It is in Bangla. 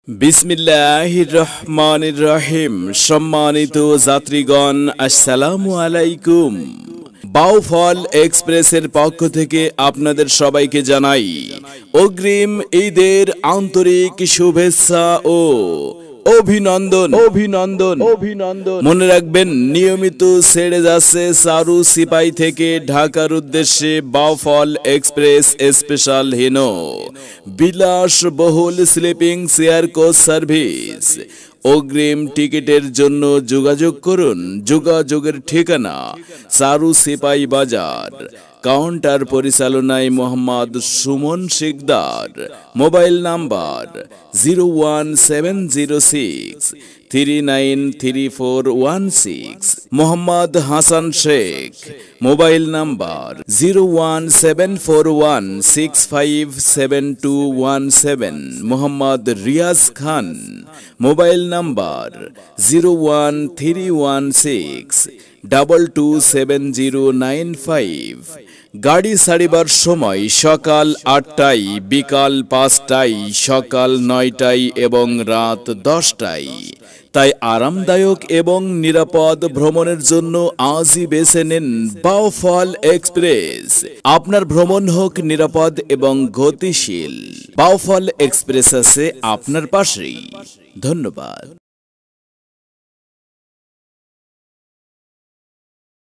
বিসমিল্লাহির রহমানির রহিম। সম্মানিত যাত্রীগণ, আসসালামু আলাইকুম। বাউফল এক্সপ্রেসের পক্ষ থেকে আপনাদের সবাইকে জানাই অগ্রিম ঈদের আন্তরিক শুভেচ্ছা ও অভিনন্দন। মনে রাখবেন, নিয়মিত ছেড়ে যাচ্ছে চারু সিপাই থেকে ঢাকার উদ্দেশ্যে বাউফল এক্সপ্রেস স্পেশাল হিনো বিলাসবহুল স্লিপিং চেয়ার কোচ সার্ভিস। অগ্রিম টিকিটের জন্য যোগাযোগ করুন। যোগাযোগের ঠিকানা চারু সিপাই বাজার। কাউন্টার পরিচালনায় Mohammad Sumon Sikder. Mobile number 01706393416। Mohammad Hasan Sheikh. Mobile number 01741657217। Mohammad Riaz Khan. Mobile number 01316227095। গাড়ি ছাড়িবার সময় সকাল 8টায়, বিকাল 5টায়, সকাল 9টায় এবং রাত 10টায়। তাই আরামদায়ক এবং নিরাপদ ভ্রমণের জন্য আজই বেছে নিন বাউফল এক্সপ্রেস। আপনার ভ্রমণ হোক নিরাপদ এবং গতিশীল। বাউফল এক্সপ্রেস আছে আপনার পাশেই। ধন্যবাদ।